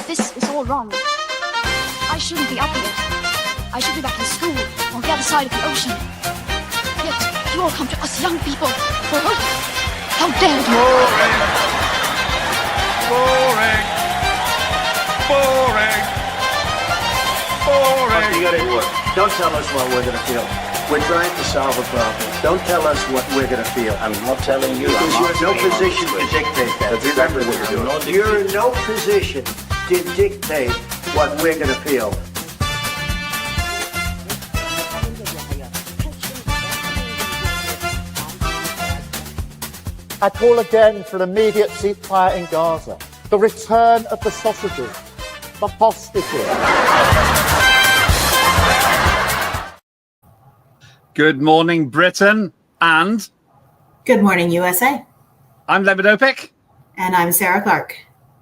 This is all wrong. I shouldn't be up here. I should be back in school on the other side of the ocean. Yet you all come to us young people for hope. How dare you! Boring. Boring. Boring. Boring. You gotta work. Don't tell us what we're gonna feel. We're trying to solve a problem. Don't tell us what we're gonna feel. I'm not telling you. Because you're in no position to dictate that. That's exactly what you're doing. You're in no position to dictate what we're gonna feel. I call again for an immediate ceasefire in Gaza, the return of the sausages, the hostages. Good morning, Britain, and good morning, USA. I'm Lembit Öpik. And I'm Sarah Clark.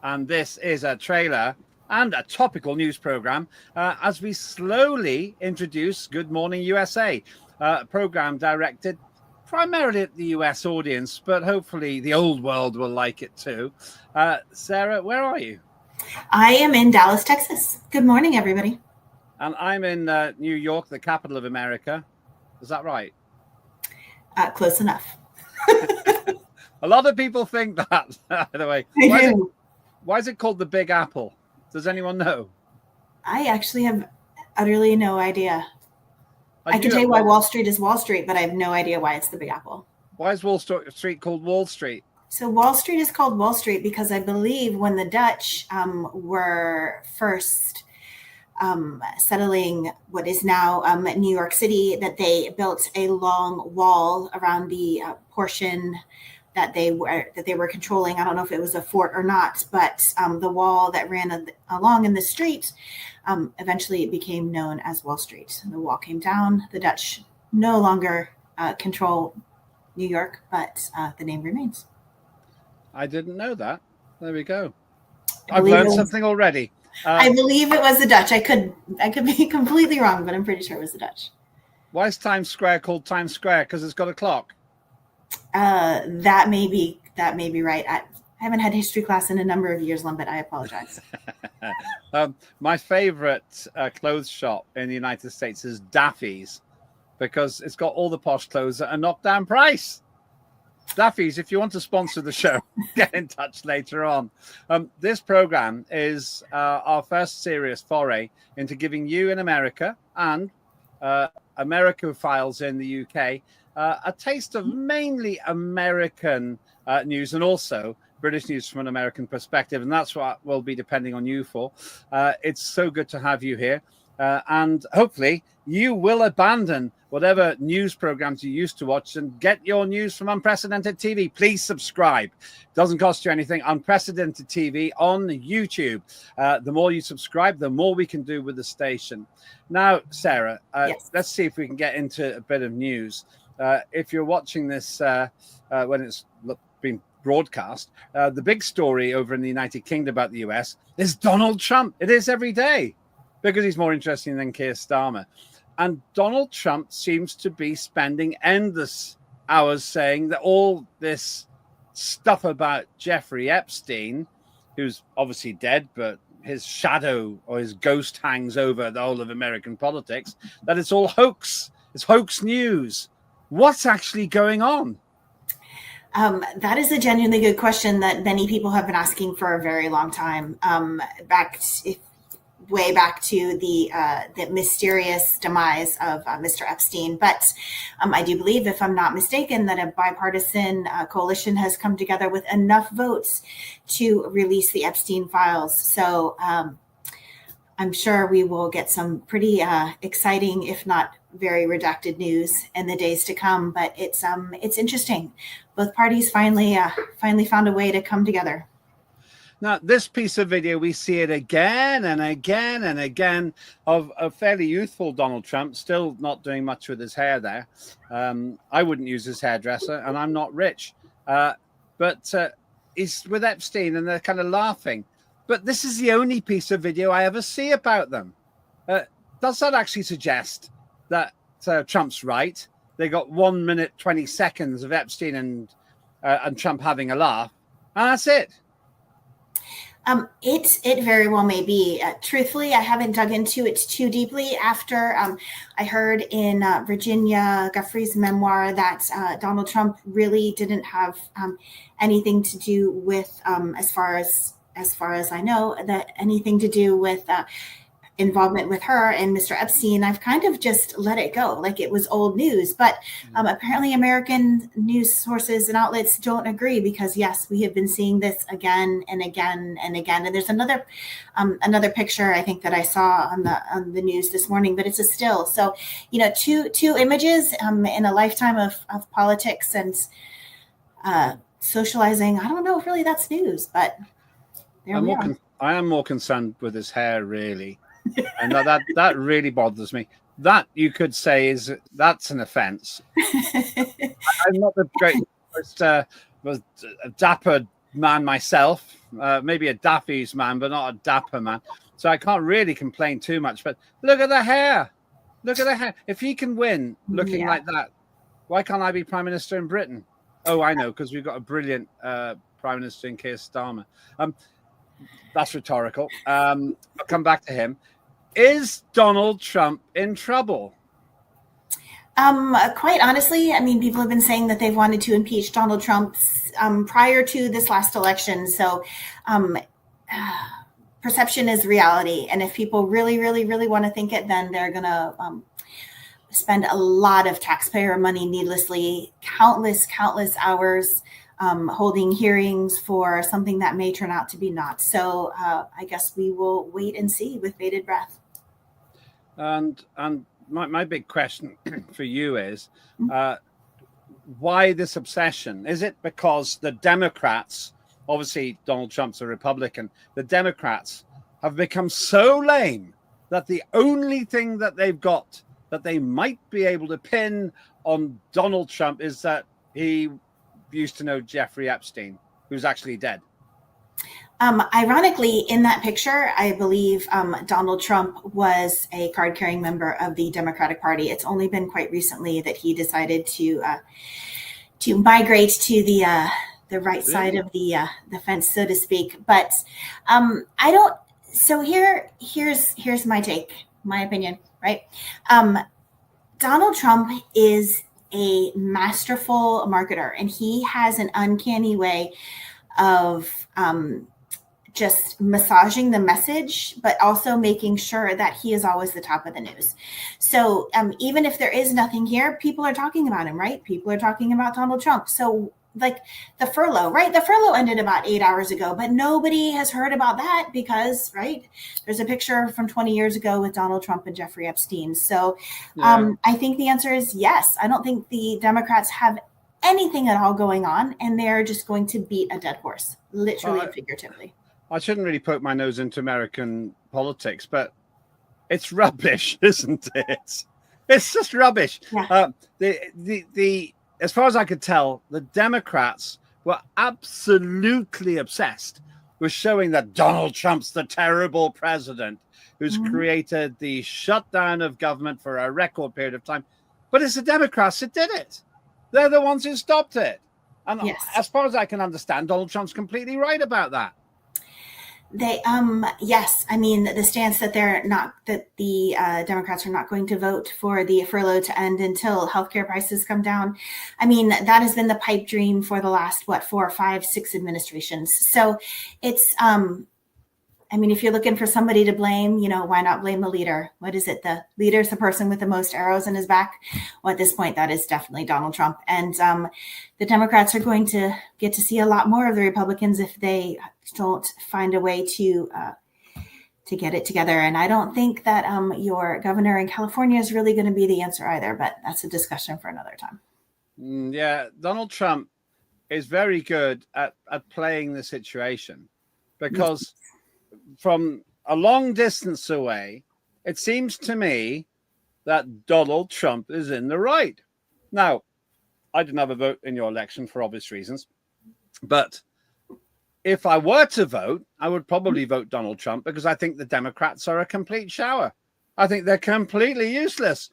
And this is a trailer and a topical news program as we slowly introduce Good Morning USA, a program directed primarily at the US audience, but hopefully the old world will like it too. Sarah, where are you? I am in Dallas, Texas. Good morning, everybody. And I'm in New York, the capital of America. Is that right? Close enough. A lot of people think that, by the way. Why is it called the Big Apple? Does anyone know? I actually have utterly no idea. I can tell you why Wall Street is Wall Street, but I have no idea why it's the Big Apple. Why is Wall Street called Wall Street? So Wall Street is called Wall Street because I believe when the Dutch were first settling what is now New York City, that they built a long wall around the portion that they were controlling. I don't know if it was a fort or not, but the wall that ran along in the street eventually became known as Wall Street. The wall came down. The Dutch no longer control New York, but the name remains. I didn't know that. There we go. I've learned something already. I believe it was the Dutch. I could be completely wrong, but I'm pretty sure it was the Dutch. Why is Times Square called Times Square? Because it's got a clock. That may be right. I haven't had history class in a number of years, Lembit. I apologize. My favorite clothes shop in the United States is Daffy's because it's got all the posh clothes at a knockdown price. Daffy's, if you want to sponsor the show, get in touch later on. This program is our first serious foray into giving you in America and Americophiles in the UK a taste of mainly American news and also British news from an American perspective. And that's what we'll be depending on you for. It's so good to have you here. And hopefully you will abandon whatever news programs you used to watch and get your news from Unprecedented TV. Please subscribe. Doesn't cost you anything. Unprecedented TV on YouTube. The more you subscribe, the more we can do with the station. Now, Sarah, yes. Let's see if we can get into a bit of news. If you're watching this when it's been broadcast, the big story over in the United Kingdom about the US is Donald Trump. It is every day because he's more interesting than Keir Starmer. And Donald Trump seems to be spending endless hours saying that all this stuff about Jeffrey Epstein, who's obviously dead, but his shadow or his ghost hangs over the whole of American politics, that it's all hoax. It's hoax news. What's actually going on? That is a genuinely good question that many people have been asking for a very long time. Way back to the mysterious demise of Mr. Epstein. But I do believe, if I'm not mistaken, that a bipartisan coalition has come together with enough votes to release the Epstein files. So I'm sure we will get some pretty exciting, if not very redacted news in the days to come. But it's interesting. Both parties finally found a way to come together. Now, this piece of video, we see it again and again and again of a fairly youthful Donald Trump, still not doing much with his hair there. I wouldn't use his hairdresser, and I'm not rich. But he's with Epstein, and they're kind of laughing. But this is the only piece of video I ever see about them. Does that actually suggest that Trump's right? They got 1 minute, 20 seconds of Epstein and Trump having a laugh, and that's it. It very well may be. Truthfully, I haven't dug into it too deeply. After I heard in Virginia Guffrey's memoir that Donald Trump really didn't have anything to do with, as far as I know, that anything to do with involvement with her and Mr. Epstein, I've kind of just let it go like it was old news. But apparently American news sources and outlets don't agree, because yes, we have been seeing this again and again and again. And there's another picture I think that I saw on the news this morning, but it's a still. So, two images in a lifetime of politics and socializing. I don't know if really that's news, but there we are. I am more concerned with his hair, really. And that really bothers me. That, you could say, that's an offense. I'm not the greatest was a dapper man myself, maybe a dappies man, but not a dapper man. So I can't really complain too much. But look at the hair. Look at the hair. If he can win looking like that, why can't I be Prime Minister in Britain? Oh, I know, because we've got a brilliant Prime Minister in Keir Starmer. That's rhetorical. I'll come back to him. Is Donald Trump in trouble? Quite honestly, I mean, people have been saying that they've wanted to impeach Donald Trump prior to this last election. So perception is reality. And if people really, really, really want to think it, then they're going to spend a lot of taxpayer money needlessly, countless hours holding hearings for something that may turn out to be not. So I guess we will wait and see with bated breath. And my big question for you is, why this obsession? Is it because the Democrats, obviously Donald Trump's a Republican, the Democrats have become so lame that the only thing that they've got that they might be able to pin on Donald Trump is that he used to know Jeffrey Epstein, who's actually dead? Ironically, in that picture, I believe Donald Trump was a card-carrying member of the Democratic Party. It's only been quite recently that he decided to migrate to the right side of the fence, so to speak. But I don't. So here's my take, my opinion. Right, Donald Trump is a masterful marketer, and he has an uncanny way of just massaging the message, but also making sure that he is always the top of the news. So even if there is nothing here, people are talking about him, right? People are talking about Donald Trump. So like the furlough, right? The furlough ended about 8 hours ago, but nobody has heard about that because, right, there's a picture from 20 years ago with Donald Trump and Jeffrey Epstein. So I think the answer is yes. I don't think the Democrats have anything at all going on, and they're just going to beat a dead horse, literally and figuratively. I shouldn't really poke my nose into American politics, but it's rubbish, isn't it? It's just rubbish. Yeah. As far as I could tell, the Democrats were absolutely obsessed with showing that Donald Trump's the terrible president who's created the shutdown of government for a record period of time. But it's the Democrats that did it. They're the ones who stopped it. And as far as I can understand, Donald Trump's completely right about that. Yes. I mean, the stance that the Democrats are not going to vote for the furlough to end until healthcare prices come down. I mean, that has been the pipe dream for the last, 4, 5, 6 administrations. So it's, I mean, if you're looking for somebody to blame, why not blame the leader? What is it? The leader is the person with the most arrows in his back. Well, at this point, that is definitely Donald Trump. And the Democrats are going to get to see a lot more of the Republicans if they don't find a way to get it together. And I don't think that your governor in California is really going to be the answer either. But that's a discussion for another time. Yeah, Donald Trump is very good at playing the situation because from a long distance away, it seems to me that Donald Trump is in the right. Now, I didn't have a vote in your election for obvious reasons, but if I were to vote, I would probably vote Donald Trump because I think the Democrats are a complete shower. I think they're completely useless.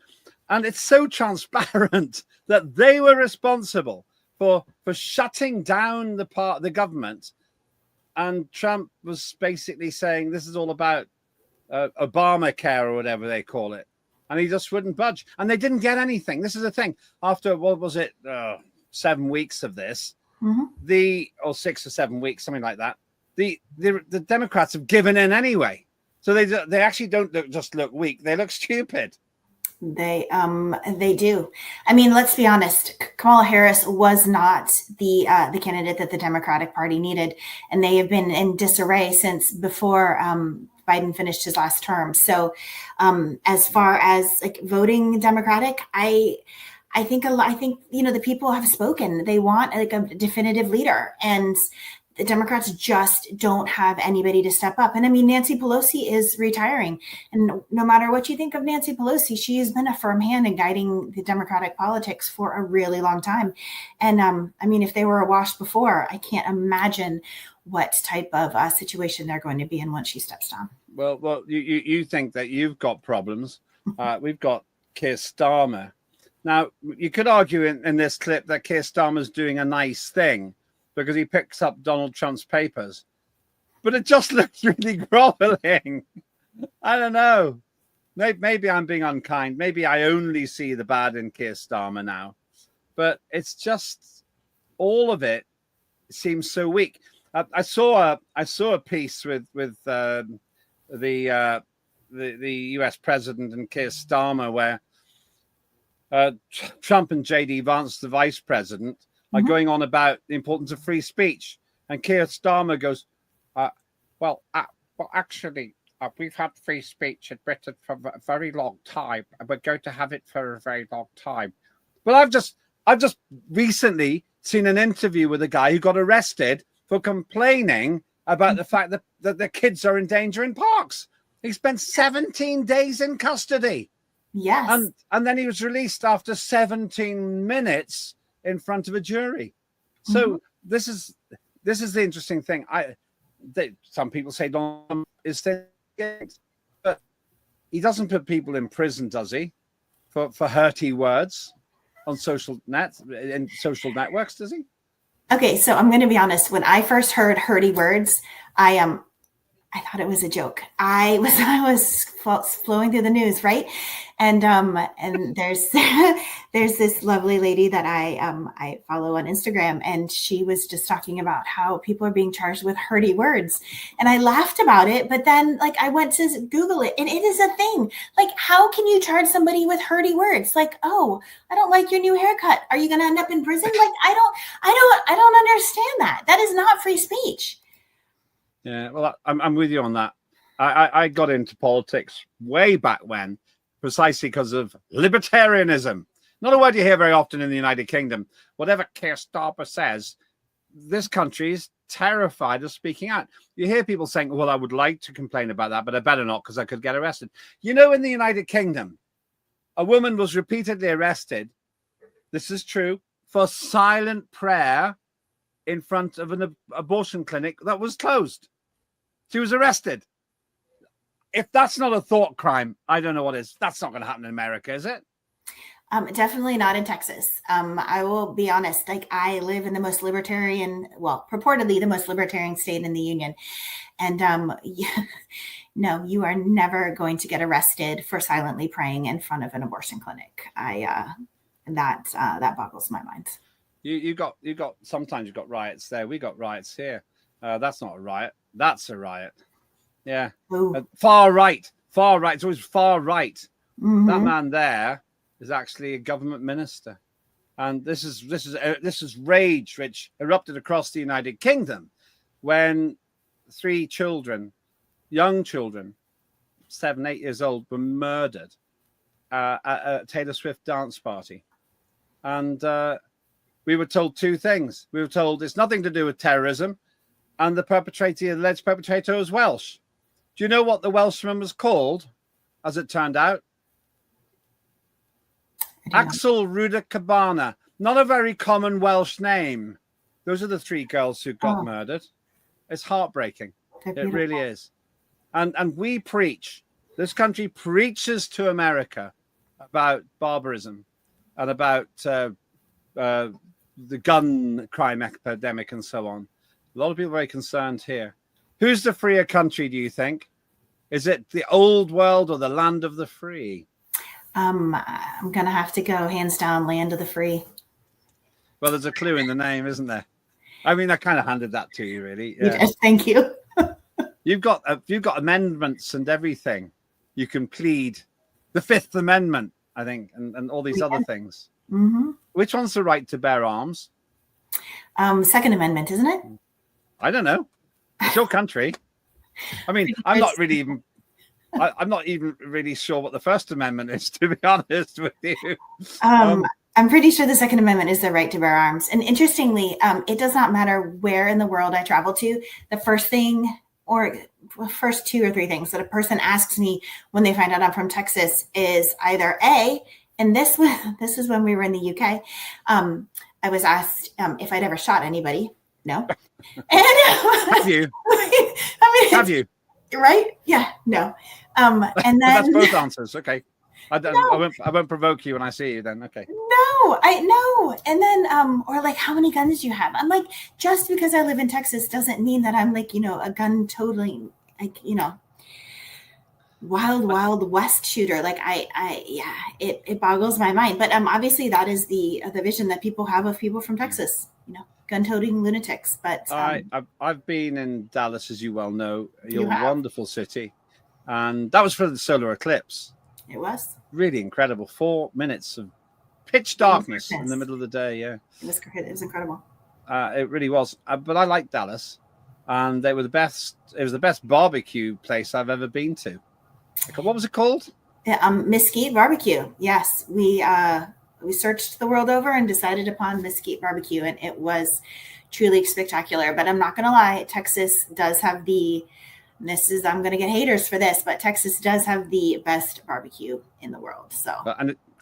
And it's so transparent that they were responsible for shutting down the government and Trump was basically saying this is all about Obamacare or whatever they call it, and he just wouldn't budge. And they didn't get anything. This is the thing. After what was it, 7 weeks of this, or 6 or 7 weeks, something like that. The Democrats have given in anyway. So they actually don't just look weak; they look stupid. They do. I mean, let's be honest. Kamala Harris was not the candidate that the Democratic Party needed, and they have been in disarray since before Biden finished his last term. So, as far as like voting Democratic, I think the people have spoken. They want like a definitive leader, and the Democrats just don't have anybody to step up. And I mean, Nancy Pelosi is retiring. And no matter what you think of Nancy Pelosi, she has been a firm hand in guiding the Democratic politics for a really long time. And I mean, if they were awash before, I can't imagine what type of situation they're going to be in once she steps down. Well, you think that you've got problems. We've got Keir Starmer. Now, you could argue in this clip that Keir Starmer's doing a nice thing, because he picks up Donald Trump's papers. But it just looks really groveling. I don't know. Maybe I'm being unkind. Maybe I only see the bad in Keir Starmer now. But it's just, all of it seems so weak. I saw a piece with the US president and Keir Starmer where Trump and J.D. Vance, the vice president, are going on about the importance of free speech. And Keir Starmer goes, well, actually, we've had free speech in Britain for a very long time, and we're going to have it for a very long time. But I've just recently seen an interview with a guy who got arrested for complaining about the fact that the kids are in danger in parks. He spent 17 days in custody. Yes. And then he was released after 17 minutes in front of a jury. So this is the interesting thing. Some people say Donald Trump is thinking, but he doesn't put people in prison, does he? For hurty words on social networks, does he? Okay, so I'm going to be honest. When I first heard hurty words, I thought it was a joke. I was flowing through the news, right? And there's this lovely lady that I follow on Instagram, and she was just talking about how people are being charged with hurty words, and I laughed about it. But then, like, I went to Google it, and it is a thing. Like, how can you charge somebody with hurty words? Like, oh, I don't like your new haircut. Are you going to end up in prison? Like, I don't understand that. That is not free speech. Yeah, well, I'm with you on that. I got into politics way back when, precisely because of libertarianism. Not a word you hear very often in the United Kingdom. Whatever Keir Starmer says, this country is terrified of speaking out. You hear people saying, well, I would like to complain about that, but I better not because I could get arrested. You know, in the United Kingdom, a woman was repeatedly arrested, this is true, for silent prayer in front of an abortion clinic that was closed. She was arrested. If that's not a thought crime, I don't know what is. That's not going to happen in America, is it? Definitely not in Texas. I will be honest. Like, I live in the most libertarian, well, purportedly the most libertarian state in the union, and no, you are never going to get arrested for silently praying in front of an abortion clinic. That boggles my mind. You got sometimes you've got riots there. We got riots here. That's not a riot. That's a riot. Yeah. Far right. It's always far right. That man there is actually a government minister, and this is rage which erupted across the United Kingdom when 3 children, young children, 7, 8 years old, were murdered at a Taylor Swift dance party, and we were told 2 things. We were told it's nothing to do with terrorism, and the alleged perpetrator was Welsh. Do you know what the Welshman was called, as it turned out? Axel Ruda Cabana. Not a very common Welsh name. Those are the 3 girls who got murdered. It's heartbreaking. It really is. And we preach, this country preaches to America about barbarism and about the gun crime epidemic and so on. A lot of people are very concerned here. Who's the freer country, do you think? Is it the old world or the land of the free? I'm going to have to go hands down land of the free. Well, there's a clue in the name, isn't there? I mean, I kind of handed that to you, really. Yeah. Yes, thank you. You've got amendments and everything. You can plead the Fifth Amendment, I think, and all these other things. Mm-hmm. Which one's the right to bear arms? Second Amendment, isn't it? I don't know. It's your country. I mean, I'm not even really sure what the First Amendment is, to be honest with you. I'm pretty sure the Second Amendment is the right to bear arms. And interestingly, it does not matter where in the world I travel to. The first thing, or first 2 or 3 things that a person asks me when they find out I'm from Texas is either A, and this is when we were in the UK. I was asked if I'd ever shot anybody. No. And have you? I mean, have you? Right? Yeah. No. And then that's both answers. Okay. I won't provoke you when I see you then. Okay. No, I know. And then, or like, how many guns do you have? I'm like, just because I live in Texas doesn't mean that I'm like, a gun totaling, like, wild west shooter. Like it boggles my mind. But obviously that is the vision that people have of people from Texas, gun toting lunatics. But I've been in Dallas, as you well know, your wonderful city, and that was for the solar eclipse. It was really incredible. 4 minutes of pitch darkness in the middle of the day. Yeah, it was incredible. It really was. But I like Dallas, and they were the best. It was the best barbecue place I've ever been to. What was it called? Mesquite Barbecue. Yes, we searched the world over and decided upon Mesquite Barbecue, and it was truly spectacular. But I'm not going to lie, Texas does have I'm going to get haters for this, but Texas does have the best barbecue in the world. So,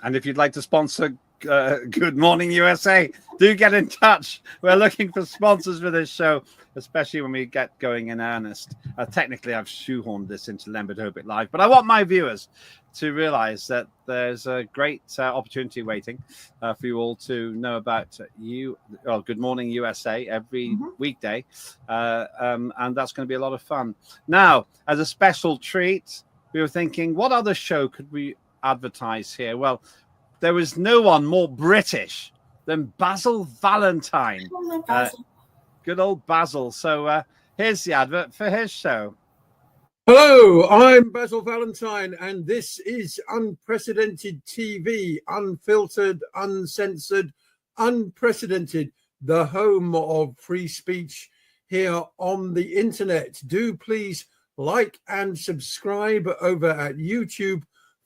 and if you'd like to sponsor Good Morning USA, do get in touch. We're looking for sponsors for this show, especially when we get going in earnest. Technically, I've shoehorned this into Lembit Öpik Live, but I want my viewers to realize that there's a great opportunity waiting for you all to know about Good Morning USA every weekday. And that's going to be a lot of fun. Now, as a special treat, we were thinking, what other show could we advertise here? Well, there was no one more British than Basil Valentine. Good old Basil. So here's the advert for his show. Hello, I'm Basil Valentine, and this is Unprecedented TV, unfiltered, uncensored, unprecedented, the home of free speech here on the internet. Do please like and subscribe over at YouTube.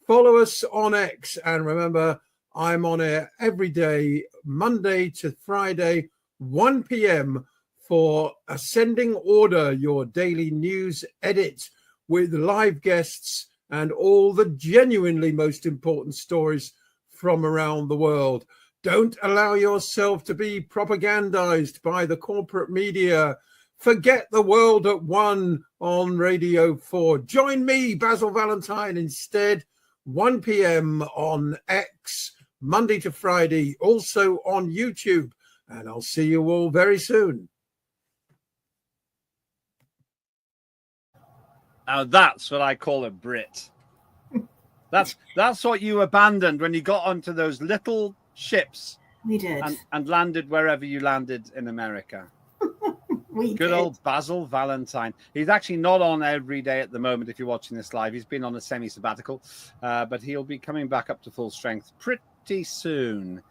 Follow us on X, and remember, I'm on air every day, Monday to Friday, 1 p.m. for Ascending Order, your daily news edit with live guests and all the genuinely most important stories from around the world. Don't allow yourself to be propagandized by the corporate media. Forget the world at one on Radio 4. Join me, Basil Valentine, instead, 1 p.m. on X, Monday to Friday, also on YouTube. And I'll see you all very soon. Now that's what I call a Brit. That's what you abandoned when you got onto those little ships. We did. And landed wherever you landed in America. Good old Basil Valentine. He's actually not on every day at the moment if you're watching this live. He's been on a semi-sabbatical, but he'll be coming back up to full strength pretty soon.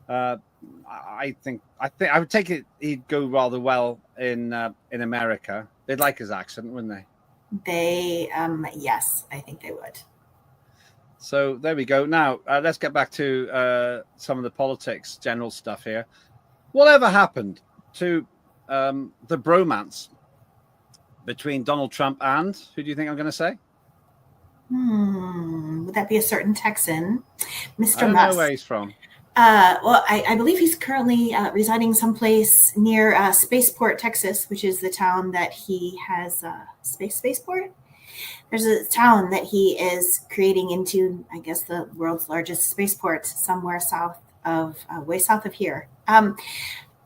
I think I would take it he'd go rather well in America. They'd like his accent, wouldn't they? Yes, I think they would. So there we go. Now let's get back to some of the politics, general stuff here. Whatever happened to the bromance between Donald Trump and who do you think I'm going to say? Would that be a certain Texan, Mr. I don't Musk? know where he's from. Well, I believe he's currently residing someplace near Spaceport, Texas, which is the town that he has Spaceport. There's a town that he is creating into, I guess, the world's largest spaceport somewhere way south of here.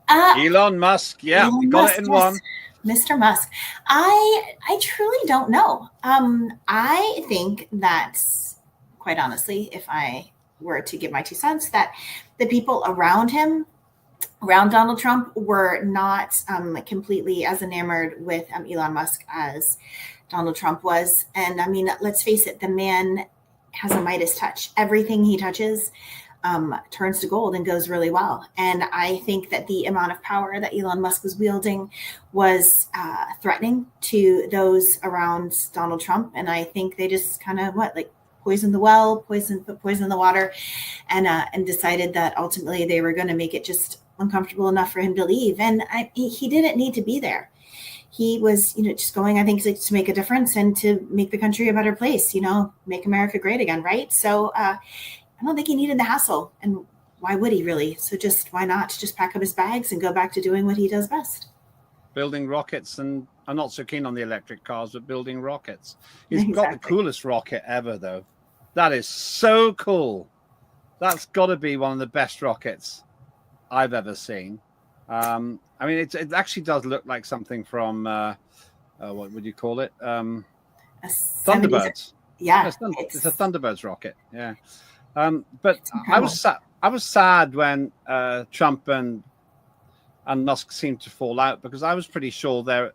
Elon Musk. Yeah, Elon we got Musk, it in yes. one. Mr. Musk. I truly don't know. I think that, quite honestly, if I were to give my 2 cents, that the people around him, around Donald Trump, were not completely as enamored with Elon Musk as Donald Trump was. And I mean, let's face it, the man has a Midas touch. Everything he touches turns to gold and goes really well. And I think that the amount of power that Elon Musk was wielding was threatening to those around Donald Trump. And I think they just kind of poisoned the well, put poison in the water, and decided that ultimately they were going to make it just uncomfortable enough for him to leave. And he didn't need to be there. He was, just going, I think, to make a difference and to make the country a better place, make America great again, right? So I don't think he needed the hassle. And why would he really? So why not just pack up his bags and go back to doing what he does best? Building rockets. And I'm not so keen on the electric cars, but building rockets. He's Exactly. got the coolest rocket ever, though. That is so cool. That's got to be one of the best rockets I've ever seen. I mean, it actually does look like something from, what would you call it? Thunderbirds. Yeah. It's a Thunderbirds rocket. Yeah. But I was sad when Trump and Musk seemed to fall out, because I was pretty sure their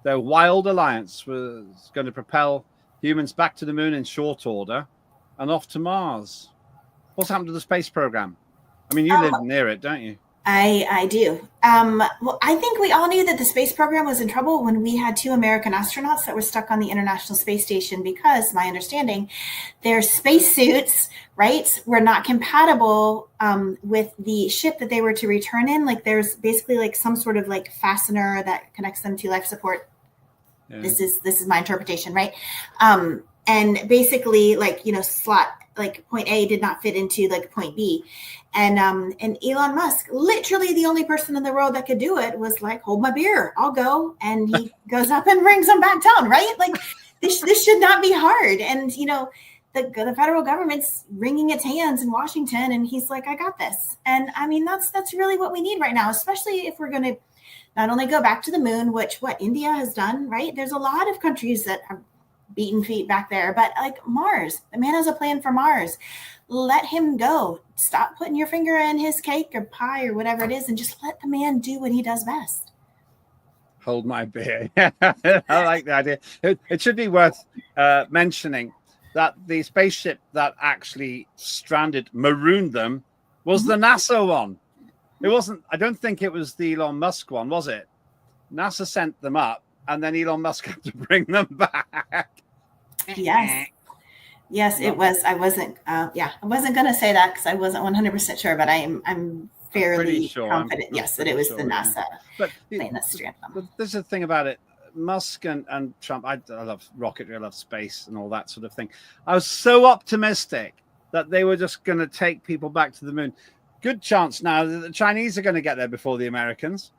wild alliance was going to propel humans back to the moon in short order and off to Mars. What's happened to the space program? I mean, you live near it, don't you? I do. Well, I think we all knew that the space program was in trouble when we had 2 American astronauts that were stuck on the International Space Station, because my understanding, their spacesuits, right, were not compatible with the ship that they were to return in. Like, there's basically some sort of fastener that connects them to life support. Yeah. This is my interpretation, right? And basically, slot point A did not fit into point B. And Elon Musk, literally the only person in the world that could do it, was hold my beer, I'll go. And he goes up and brings them back down, right? This should not be hard. And, the federal government's wringing its hands in Washington, and he's like, I got this. And I mean, that's really what we need right now, especially if we're going to not only go back to the moon, which India has done, right? There's a lot of countries that have beaten feet back there, but Mars, the man has a plan for Mars. Let him go. Stop putting your finger in his cake or pie or whatever it is, and just let the man do what he does best. Hold my beer. I like the idea. It should be worth mentioning that the spaceship that actually marooned them was the NASA one. It wasn't, I don't think it was the Elon Musk one, was it? NASA sent them up, and then Elon Musk had to bring them back. Yes, it was. I wasn't going to say that because I wasn't 100% sure, but I'm fairly confident, that it was the NASA plane that stranded them. But there's a thing about it. Musk and Trump, I love rocketry, I love space and all that sort of thing. I was so optimistic that they were just going to take people back to the moon. Good chance now that the Chinese are going to get there before the Americans.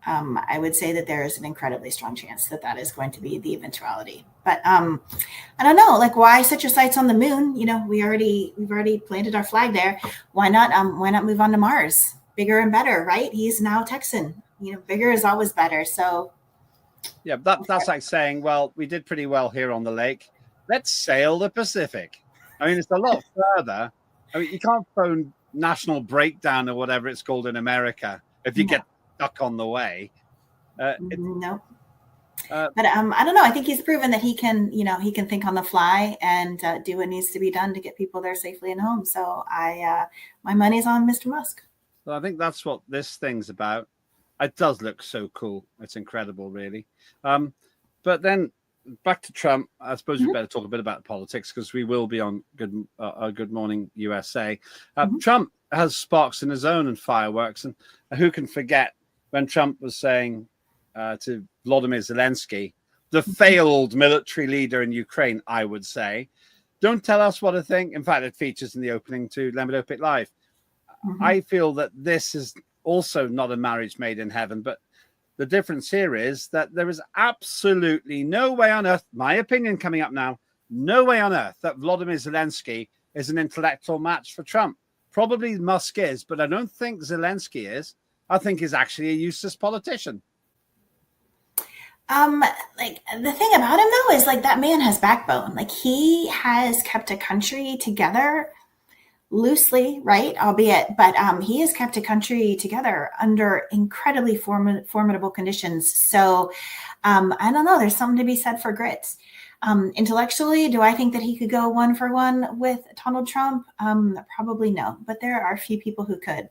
I would say that there is an incredibly strong chance that is going to be the eventuality. But I don't know, why set your sights on the moon? We've already planted our flag there. Why not move on to Mars? Bigger and better, right? He's now Texan. Bigger is always better. So yeah, that's like saying, well, we did pretty well here on the lake. Let's sail the Pacific. I mean, it's a lot further. I mean, you can't phone national breakdown or whatever it's called in America if you get stuck on the way. No. But I don't know. I think he's proven that he can think on the fly and do what needs to be done to get people there safely and home. So my money's on Mr. Musk. Well, I think that's what this thing's about. It does look so cool. It's incredible, really. But then back to Trump. I suppose we better talk a bit about politics because we will be on Good Morning USA. Trump has sparks in his own and fireworks, and who can forget when Trump was saying to Vladimir Zelensky, the failed military leader in Ukraine, I would say, don't tell us what to think. In fact, it features in the opening to Lembit Öpik Live. I feel that this is also not a marriage made in heaven, but the difference here is that there is absolutely no way on earth, my opinion coming up now, no way on earth that Vladimir Zelensky is an intellectual match for Trump. Probably Musk is, but I don't think Zelensky is. I think is actually a useless politician. Like the thing about him though is like that man has backbone. Like he has kept a country together loosely, right? Albeit, but he has kept a country together under incredibly formidable conditions. So I don't know. There's something to be said for grit. Intellectually, do I think that he could go 1-for-1 with Donald Trump? Probably no, but there are a few people who could.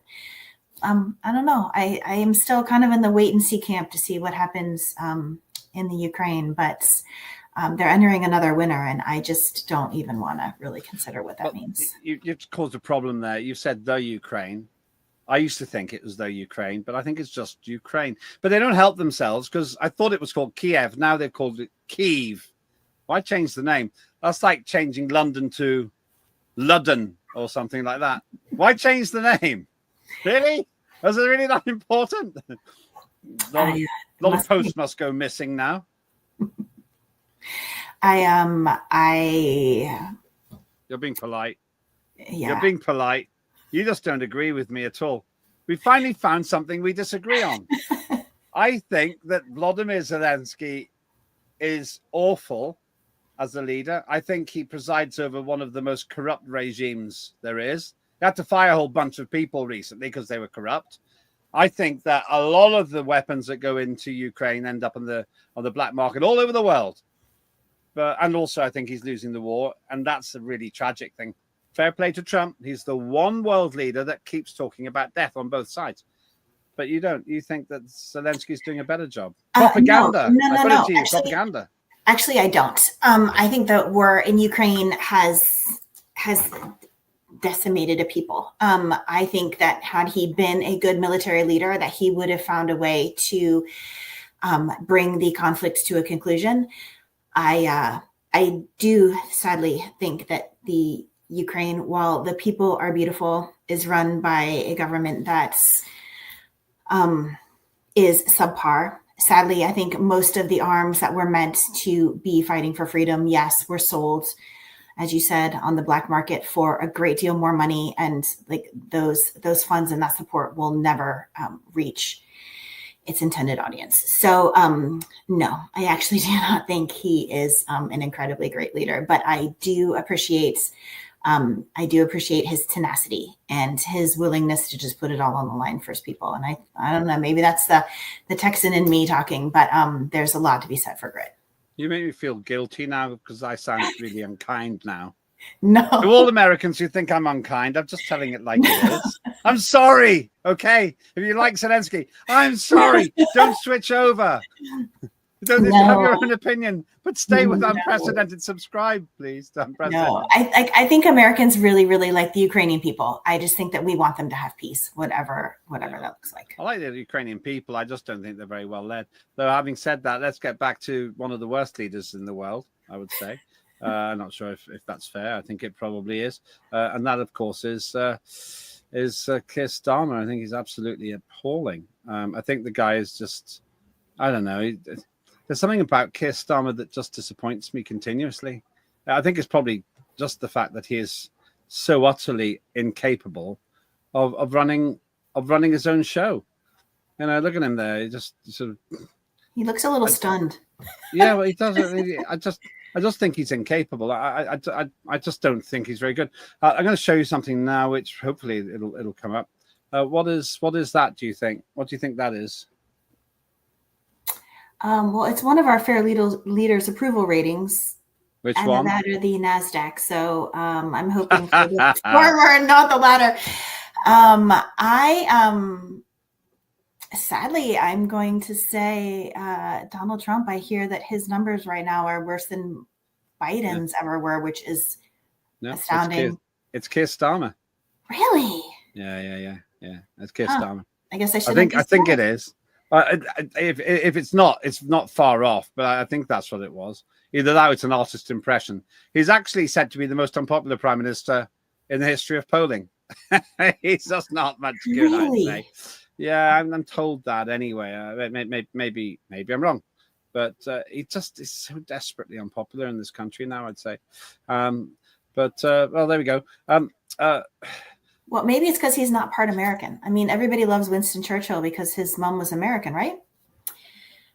I don't know. I am still kind of in the wait and see camp to see what happens in the Ukraine, but they're entering another winter, and I just don't even want to really consider what that means. You've caused a problem there. You said the Ukraine. I used to think it was the Ukraine, but I think it's just Ukraine. But they don't help themselves because I thought it was called Kiev. Now they've called it Kyiv. Why change the name? That's like changing London to Ludden or something like that. Why change the name? Really? Was it really that important? A lot of posts must go missing now. You're being polite. Yeah. You're being polite. You just don't agree with me at all. We finally found something we disagree on. I think that Vladimir Zelensky is awful as a leader. I think he presides over one of the most corrupt regimes there is. He had to fire a whole bunch of people recently because they were corrupt. I think that a lot of the weapons that go into Ukraine end up on the black market all over the world. And also, I think he's losing the war, and that's a really tragic thing. Fair play to Trump. He's the one world leader that keeps talking about death on both sides. But you don't. You think that Zelensky's doing a better job? Propaganda. No. Propaganda. Actually, I don't. I think the war in Ukraine has decimated a people. I think that had he been a good military leader, that he would have found a way to bring the conflict to a conclusion. I do sadly think that the Ukraine, while the people are beautiful, is run by a government that's is subpar. Sadly, I think most of the arms that were meant to be fighting for freedom, yes, were sold, as you said, on the black market for a great deal more money, and like those funds and that support will never reach its intended audience. So no, I actually do not think he is an incredibly great leader, but I do appreciate his tenacity and his willingness to just put it all on the line for his people. And I don't know, maybe that's the Texan in me talking, but there's a lot to be said for grit. You make me feel guilty now because I sound really unkind now. No. To all Americans who think I'm unkind, I'm just telling it like it is. I'm sorry. Okay. If you like Zelensky, I'm sorry. Don't switch over. Don't have your own opinion, but stay with Unprecedented. Subscribe, please. To Unprecedented. No, I think Americans really, really like the Ukrainian people. I just think that we want them to have peace, whatever that looks like. I like the Ukrainian people. I just don't think they're very well led. Though, having said that, let's get back to one of the worst leaders in the world, I would say. I'm not sure if that's fair. I think it probably is. And that, of course, is Keir Starmer. I think he's absolutely appalling. I think the guy is just, I don't know. There's something about Keir Starmer that just disappoints me continuously. I think it's probably just the fact that he is so utterly incapable of running his own show. You know, look at him there. He just sort of. He looks a little stunned. Yeah, well, he doesn't really. I just think he's incapable. I just don't think he's very good. I'm going to show you something now, which hopefully it'll come up. What is that? Do you think? What do you think that is? Well, it's one of our fair leaders approval ratings. Which and one? The latter, the NASDAQ. So I'm hoping for the former and not the latter. Sadly, I'm going to say Donald Trump. I hear that his numbers right now are worse than Biden's ever were, which is astounding. It's Keir Starmer. Really? Yeah. It's Keir Starmer. I guess I should. I think it is. If it's not far off, but I think that's what it was. Either that or it's an artist impression. He's actually said to be the most unpopular prime minister in the history of polling. He's just not much good, really? I'd say. Yeah, I'm told that anyway. Maybe I'm wrong, but he just is so desperately unpopular in this country now, I'd say. Well, there we go. Well, maybe it's because he's not part American. I mean, everybody loves Winston Churchill because his mom was American, right?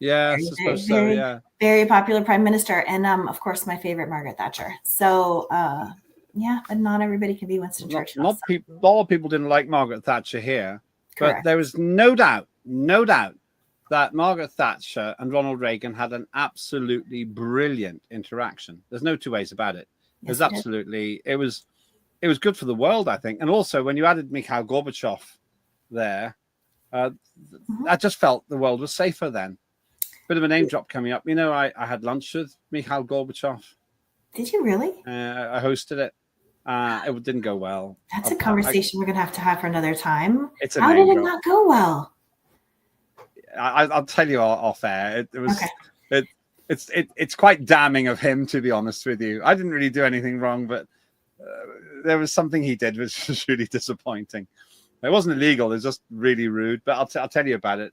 Yeah, I Very, suppose so. very, Yeah. very popular prime minister. And of course, my favorite, Margaret Thatcher. So, yeah, but not everybody can be Winston Churchill. Not So. people. A lot of people didn't like Margaret Thatcher here, but Correct. there was no doubt that Margaret Thatcher and Ronald Reagan had an absolutely brilliant interaction. There's no two ways about it. It was absolutely. It was good for the world, I think. And also, when you added Mikhail Gorbachev there, I just felt the world was safer then. Bit of a name drop coming up. You know, I had lunch with Mikhail Gorbachev. Did you really? I hosted it. It didn't go well. That's a conversation we're going to have for another time. It's a How name did it drop. not go well? I'll tell you off air. It was. Okay. It's quite damning of him, to be honest with you. I didn't really do anything wrong, but there was something he did which was really disappointing. It wasn't illegal. It was just really rude. But I'll tell you about it.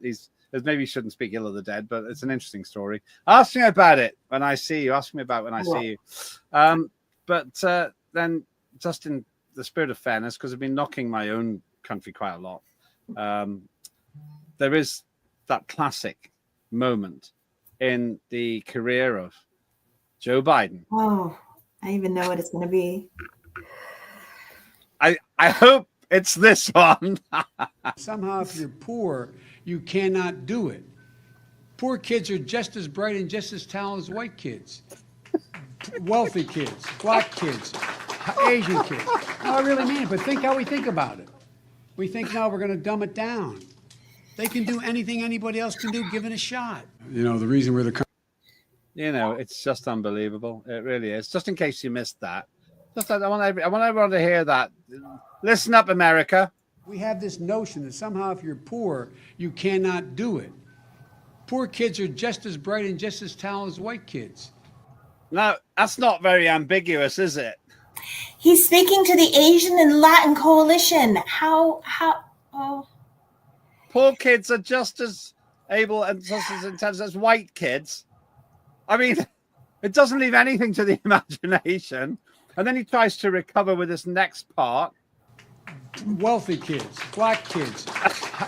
Maybe you shouldn't speak ill of the dead, but it's an interesting story. Ask me about it when I see you. Ask me about it when I see you. But then, just in the spirit of fairness, because I've been knocking my own country quite a lot, there is that classic moment in the career of Joe Biden. Oh, I even know what it's going to be. I hope it's this one. Somehow, if you're poor, you cannot do it. Poor kids are just as bright and just as talented as white kids. Wealthy kids, black kids, Asian kids. No, I really mean it, but think how we think about it. We think now we're going to dumb it down. They can do anything anybody else can do, given a shot. You know, the reason we're the... You know, it's just unbelievable. It really is. Just in case you missed that. I want everyone to hear that. Listen up, America. We have this notion that somehow if you're poor, you cannot do it. Poor kids are just as bright and just as talented as white kids. Now, that's not very ambiguous, is it? He's speaking to the Asian and Latin coalition. How, oh. Poor kids are just as able and just as intelligent as white kids. I mean, it doesn't leave anything to the imagination. And then he tries to recover with this next part. Wealthy kids, black kids,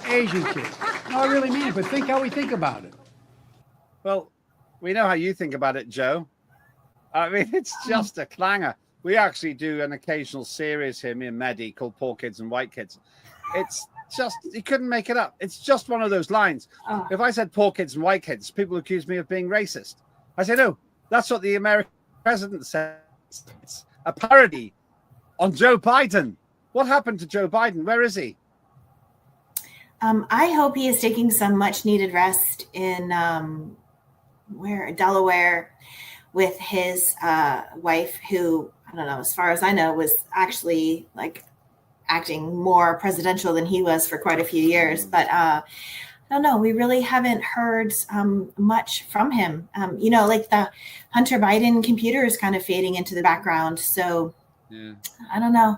Asian kids. No, I really mean it, but think how we think about it. Well, we know how you think about it, Joe. I mean, it's just a clanger. We actually do an occasional series here, me and Mehdi, called Poor Kids and White Kids. It's just, he couldn't make it up. It's just one of those lines. Oh. If I said poor kids and white kids, people accuse me of being racist. I say, no, that's what the American president says. It's a parody on Joe Biden. What happened to Joe Biden? Where is he? I hope he is taking some much needed rest in Delaware with his wife, who, I don't know, as far as I know, was actually like acting more presidential than he was for quite a few years. But I don't know, we really haven't heard much from him. You know, like the Hunter Biden computer is kind of fading into the background. So yeah. I don't know.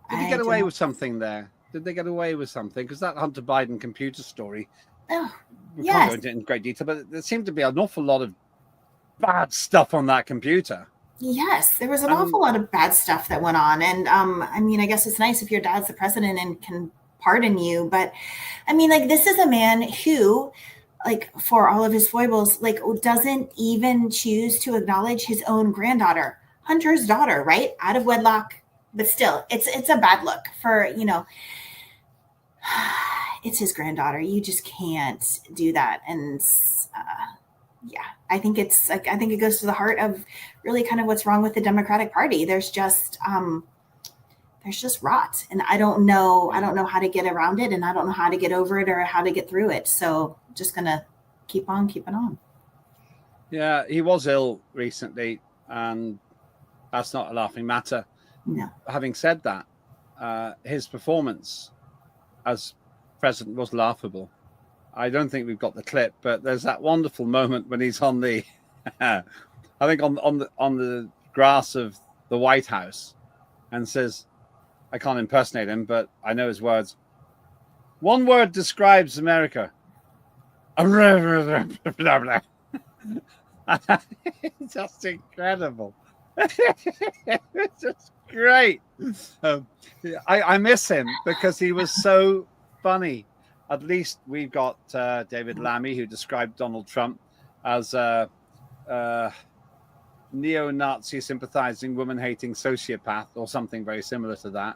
Did he get away with something there? Did they get away with something? Because that Hunter Biden computer story, we can't go into it in great detail, but there seemed to be an awful lot of bad stuff on that computer. Yes, there was an awful lot of bad stuff that went on. And I mean, I guess it's nice if your dad's the president and can pardon you. But I mean, like, this is a man who, like, for all of his foibles, like, doesn't even choose to acknowledge his own granddaughter, Hunter's daughter, right? Out of wedlock. But still, it's a bad look for, you know, it's his granddaughter. You just can't do that. And yeah, I think it's like, I think it goes to the heart of really kind of what's wrong with the Democratic Party. There's just rot, and I don't know how to get around it, and I don't know how to get over it or how to get through it. So just gonna keep on keeping on. Yeah, he was ill recently, and that's not a laughing matter. No. Having said that, his performance as president was laughable. I don't think we've got the clip, but there's that wonderful moment when he's on the, I think on the grass of the White House, and says, I can't impersonate him, but I know his words. One word describes America. Just incredible. It's just great. I miss him because he was so funny. At least we've got David Lammy, who described Donald Trump as a neo-Nazi sympathizing, woman-hating sociopath or something very similar to that.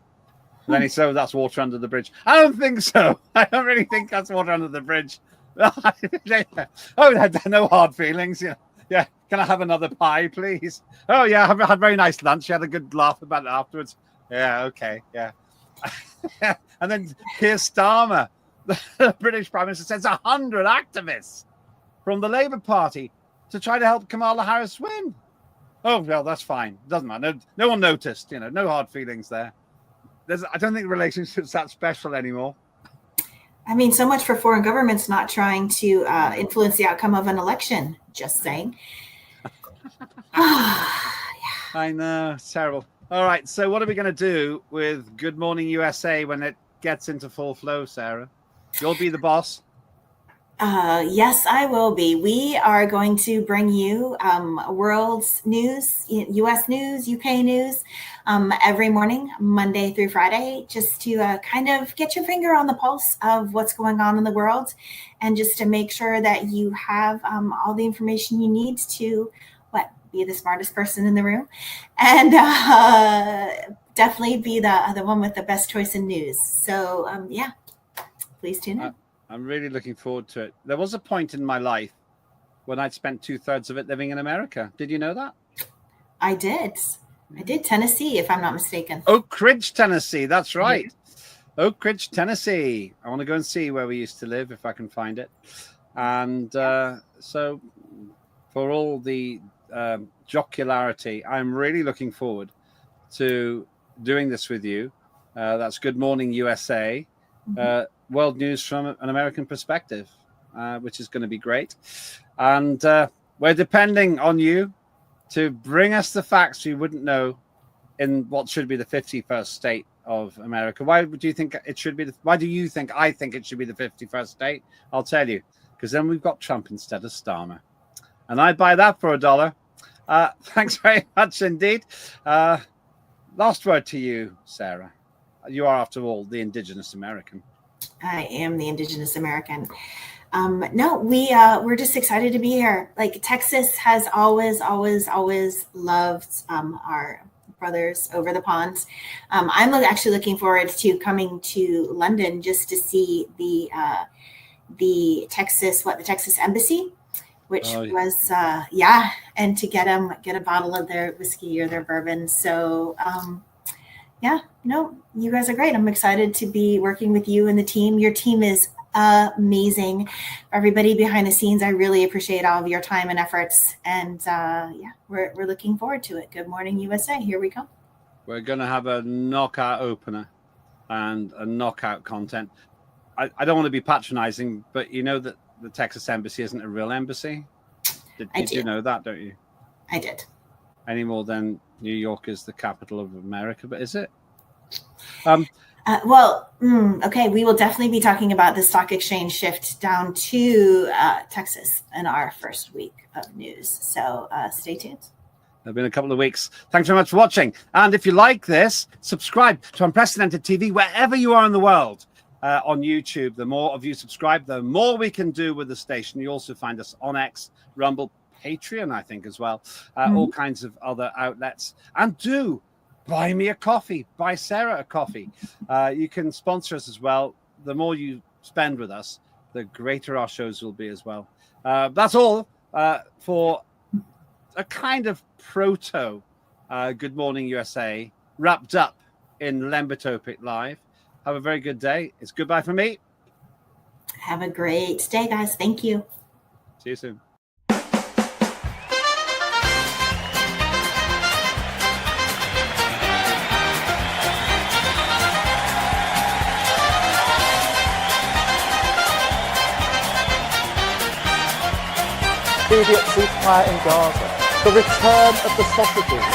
And then he said, that's water under the bridge. I don't think so. I don't really think that's water under the bridge. Oh, no hard feelings. Yeah. Can I have another pie, please? Oh, yeah. I had a very nice lunch. I had a good laugh about it afterwards. Yeah, okay. Yeah. And then Keir Starmer, the British Prime Minister, sends 100 activists from the Labour Party to try to help Kamala Harris win. Oh, well, that's fine. Doesn't matter. No one noticed. No hard feelings there. I don't think the relationship's that special anymore. I mean, so much for foreign governments not trying to influence the outcome of an election. Just saying. I know. It's terrible. All right. So what are we going to do with Good Morning USA when it gets into full flow, Sarah? You'll be the boss. Yes, I will be. We are going to bring you world's news, U.S. news, UK news every morning, Monday through Friday, just to kind of get your finger on the pulse of what's going on in the world and just to make sure that you have all the information you need to, be the smartest person in the room and definitely be the one with the best choice in news. So, please tune in. I'm really looking forward to it. There was a point in my life when I'd spent 2/3 of it living in America. Did you know that? I did. Tennessee, if I'm not mistaken. Oak Ridge, Tennessee. That's right. Yeah. Oak Ridge, Tennessee. I want to go and see where we used to live if I can find it. And so for all the jocularity, I'm really looking forward to doing this with you. That's Good Morning USA. World news from an American perspective, which is going to be great. And we're depending on you to bring us the facts we wouldn't know in what should be the 51st state of America. Why do you think it should be? Why do you think I think it should be the 51st state? I'll tell you, because then we've got Trump instead of Starmer. And I'd buy that for $1. Thanks very much indeed. Last word to you, Sarah. You are, after all, the Indigenous American. I am the Indigenous American. No, we're just excited to be here. Like Texas has always loved our brothers over the pond. I'm actually looking forward to coming to London just to see the Texas Embassy, which was and to get a bottle of their whiskey or their bourbon. So you guys are great. I'm excited to be working with you and the team. Your team is amazing. Everybody behind the scenes, I really appreciate all of your time and efforts. And we're looking forward to it. Good Morning USA. Here we come. We're going to have a knockout opener and a knockout content. I don't want to be patronizing, but you know that the Texas Embassy isn't a real embassy. Did you know that, don't you? I did. Any more than New York is the capital of America, but is it? Okay. We will definitely be talking about the stock exchange shift down to Texas in our first week of news. So stay tuned. There've been a couple of weeks. Thanks very much for watching. And if you like this, subscribe to Unprecedented TV wherever you are in the world. On YouTube, the more of you subscribe, the more we can do with the station. You also find us on X, Rumble, Patreon, I think, as well. All kinds of other outlets. And do buy me a coffee, buy Sarah a coffee. You can sponsor us as well. The more you spend with us, the greater our shows will be as well. That's all for a kind of proto Good Morning USA wrapped up in Lembit Öpik Live. Have a very good day. It's goodbye from me. Have a great day, guys. Thank you. See you soon. Immediate ceasefire in Gaza. The return of the sausages.